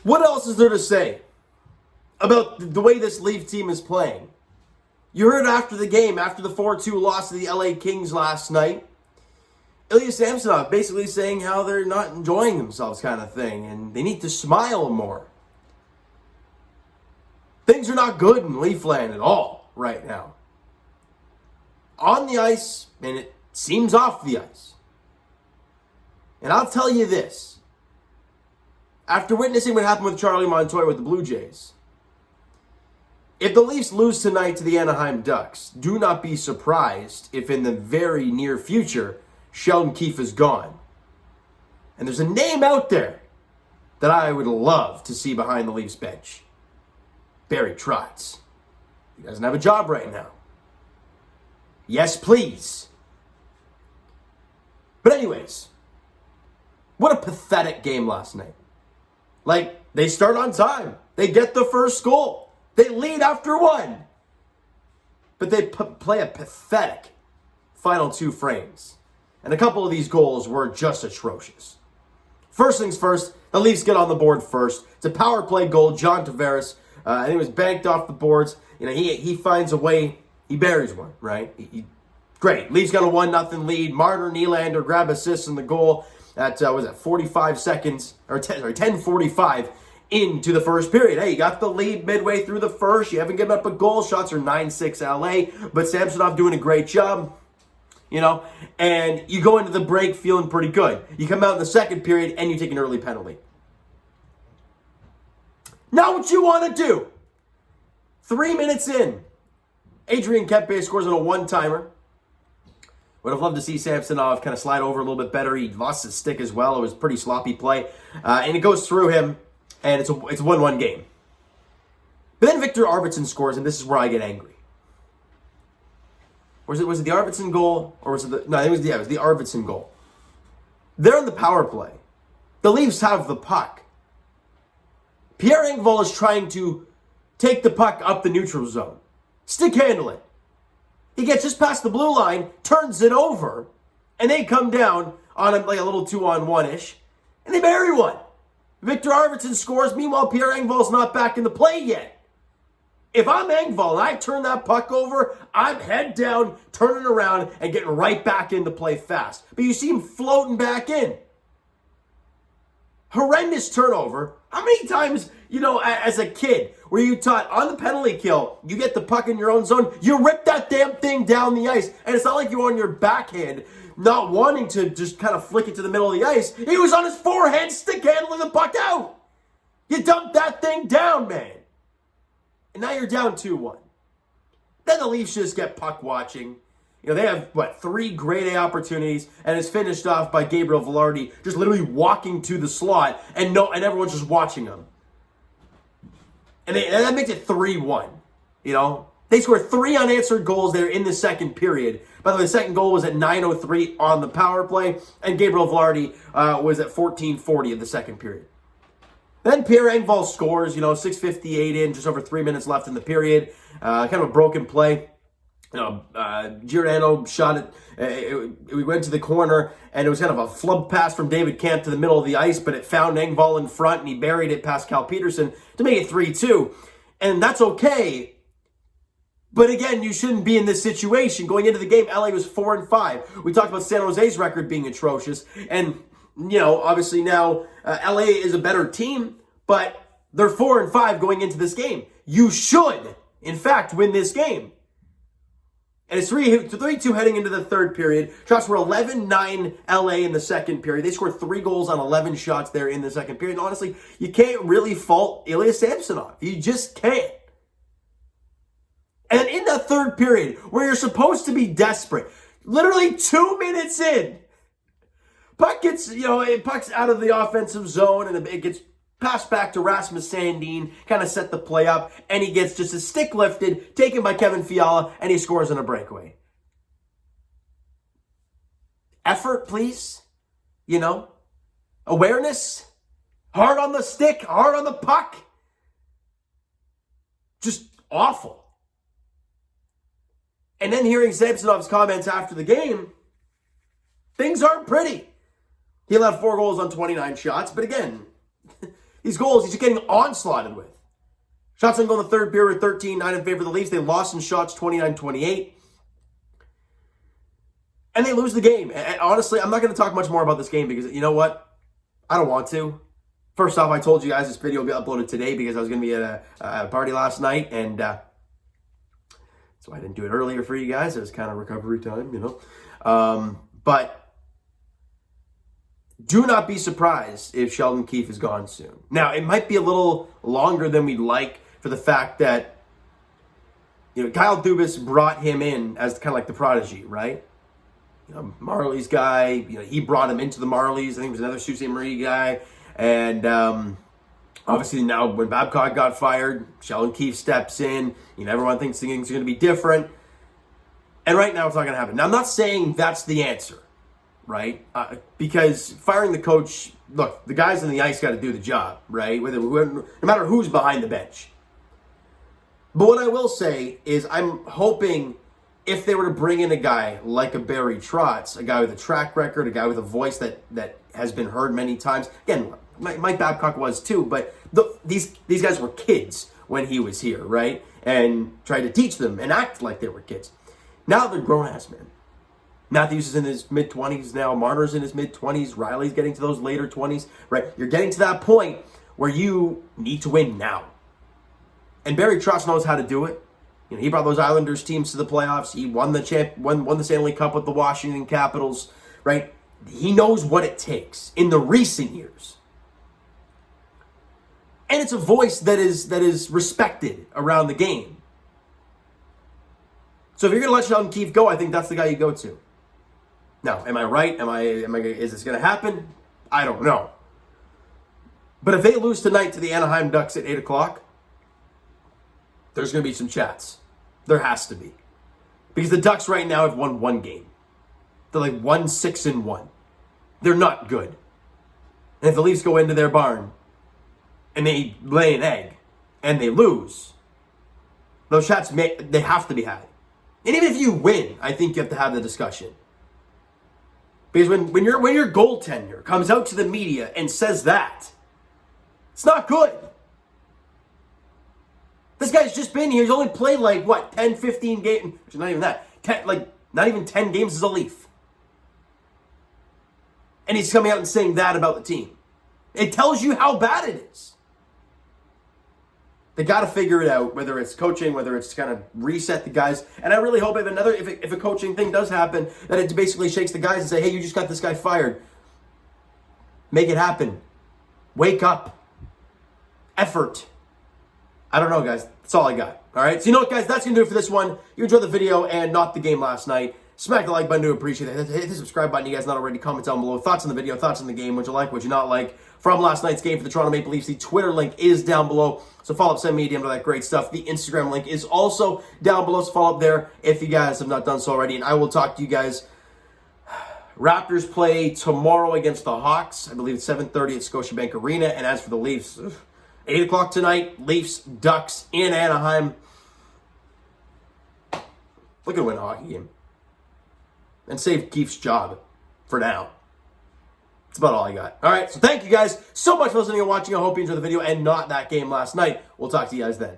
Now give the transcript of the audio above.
What else is there to say about the way this Leaf team is playing? You heard after the game, after the 4-2 loss to the LA Kings last night, Ilya Samsonov basically saying how they're not enjoying themselves kind of thing, and they need to smile more. Things are not good in Leafland at all right now. On the ice, and it seems off the ice. And I'll tell you this. After witnessing what happened with Charlie Montoya with the Blue Jays, if the Leafs lose tonight to the Anaheim Ducks, do not be surprised if in the very near future, Sheldon Keefe is gone. And there's a name out there that I would love to see behind the Leafs bench. Barry Trotz. He doesn't have a job right now. Yes, please. But anyways, what a pathetic game last night. Like, they start on time. They get the first goal. They lead after one. But they play a pathetic final two frames. And a couple of these goals were just atrocious. First things first, the Leafs get on the board first. It's a power play goal. John Tavares, I think it was banked off the boards. He finds a way. He buries one, right? Great. Leafs got a 1-0 lead. Marner Nylander grab assists in the goal at, 45 seconds, or 10:45 into the first period. Hey, you got the lead midway through the first. You haven't given up a goal. Shots are 9-6 LA, but Samsonov doing a great job. And you go into the break feeling pretty good. You come out in the second period and you take an early penalty. Not what you want to do. 3 minutes in, Adrian Kempe scores on a one-timer. Would have loved to see Samsonov kind of slide over a little bit better. He lost his stick as well. It was a pretty sloppy play. And it goes through him, and it's a 1-1 game. But then Victor Arvidsson scores, and this is where I get angry. Was it the Arvidsson goal? Or was it it was the Arvidsson goal. They're on the power play. The Leafs have the puck. Pierre Engvall is trying to take the puck up the neutral zone. Stick handle it. He gets just past the blue line, turns it over, and they come down on a little 2-on-1-ish, and they bury one. Victor Arvidsson scores. Meanwhile, Pierre Engvall's not back in the play yet. If I'm Engvall and I turn that puck over, I'm head down, turning around, and getting right back into play fast. But you see him floating back in. Horrendous turnover. How many times, as a kid, were you taught on the penalty kill, you get the puck in your own zone, you rip that damn thing down the ice, and it's not like you're on your backhand, not wanting to just kind of flick it to the middle of the ice. He was on his forehand, stick handling the puck out. You dumped that thing down, man. And now you're down 2-1. Then the Leafs just get puck watching. They have, 3 grade A opportunities, and it's finished off by Gabriel Velarde just literally walking to the slot, and everyone's just watching him. And that makes it 3-1. They scored 3 unanswered goals there in the second period. By the way, the second goal was at 9:03 on the power play, and Gabriel Velarde was at 14:40 of the second period. Then Pierre Engvall scores, 6:58 in, just over 3 minutes left in the period. Kind of a broken play. Giordano shot it. We went to the corner, and it was kind of a flub pass from David Kampf to the middle of the ice, but it found Engvall in front, and he buried it past Cal Peterson to make it 3-2. And that's okay. But again, you shouldn't be in this situation. Going into the game, LA was 4-5. We talked about San Jose's record being atrocious. And, obviously now LA is a better team, but they're 4-5 going into this game. You should, in fact, win this game. And it's 3-2 heading into the third period. Shots were 11-9 LA in the second period. They scored 3 goals on 11 shots there in the second period. And honestly, you can't really fault Ilya Samsonov. You just can't. And in that third period, where you're supposed to be desperate, literally 2 minutes in, puck gets, puck's out of the offensive zone, and it gets passed back to Rasmus Sandin, kind of set the play up, and he gets just a stick lifted, taken by Kevin Fiala, and he scores on a breakaway. Effort, please. Awareness. Hard on the stick, hard on the puck. Just awful. And then hearing Samsonov's comments after the game, things aren't pretty. He allowed 4 goals on 29 shots, but again, These goals, he's just getting onslaughted with. Shots on goal in the third period were 13-9 in favor of the Leafs. They lost in shots 29-28. And they lose the game. And honestly, I'm not going to talk much more about this game because you know what? I don't want to. First off, I told you guys this video will be uploaded today because I was going to be at a party last night. And so I didn't do it earlier for you guys. It was kind of recovery time, you know. But do not be surprised if Sheldon Keefe is gone soon. Now, it might be a little longer than we'd like for the fact that, you know, Kyle Dubas brought him in as kind of like the prodigy, right? You know, Marley's guy, you know, he brought him into the Marlies. I think it was another Sault Ste. Marie guy. And obviously now when Babcock got fired, Sheldon Keefe steps in. You know, everyone thinks things are going to be different. And right now it's not going to happen. Now, I'm not saying that's the answer, right? Because firing the coach, look, the guys on the ice got to do the job, right? No matter who's behind the bench. But what I will say is I'm hoping if they were to bring in a guy like a Barry Trotz, a guy with a track record, a guy with a voice that has been heard many times. Again, Mike Babcock was too, but these guys were kids when he was here, right? And tried to teach them and act like they were kids. Now they're grown-ass men. Matthews is in his mid-20s now. Marner's in his mid-20s. Riley's getting to those later 20s, right? You're getting to that point where you need to win now. And Barry Trotz knows how to do it. You know, he brought those Islanders teams to the playoffs. He won the Stanley Cup with the Washington Capitals, right? He knows what it takes in the recent years. And it's a voice that is respected around the game. So if you're going to let Sheldon Keefe go, I think that's the guy you go to. Now, am I right? Is this going to happen? I don't know. But if they lose tonight to the Anaheim Ducks at 8 o'clock, there's going to be some chats. There has to be. Because the Ducks right now have won one game. They're like 1-6-1. They're not good. And if the Leafs go into their barn and they lay an egg and they lose, those chats, they have to be had. And even if you win, I think you have to have the discussion. Because when your goaltender comes out to the media and says that, it's not good. This guy's just been here. He's only played 10, 15 games. Actually, not even that. Not even 10 games as a Leaf. And he's coming out and saying that about the team. It tells you how bad it is. They got to figure it out, whether it's coaching, whether it's kind of reset the guys. And I really hope if a coaching thing does happen, that it basically shakes the guys and say, hey, you just got this guy fired. Make it happen. Wake up. Effort. I don't know, guys. That's all I got. All right? So you know what, guys? That's going to do it for this one. You enjoyed the video and not the game last night. Smack the like button to appreciate it. Hit the subscribe button. You guys not already. Comment down below. Thoughts on the video. Thoughts on the game. What you like. What you not like. From last night's game for the Toronto Maple Leafs. The Twitter link is down below. So follow up, send me a DM to that great stuff. The Instagram link is also down below. So follow up there if you guys have not done so already. And I will talk to you guys. Raptors play tomorrow against the Hawks. I believe it's 7:30 at Scotiabank Arena. And as for the Leafs, 8 o'clock tonight, Leafs, Ducks in Anaheim. Look at win a hockey game. And save Keefe's job for now. That's about all I got. All right, so thank you guys so much for listening and watching. I hope you enjoyed the video and not that game last night. We'll talk to you guys then.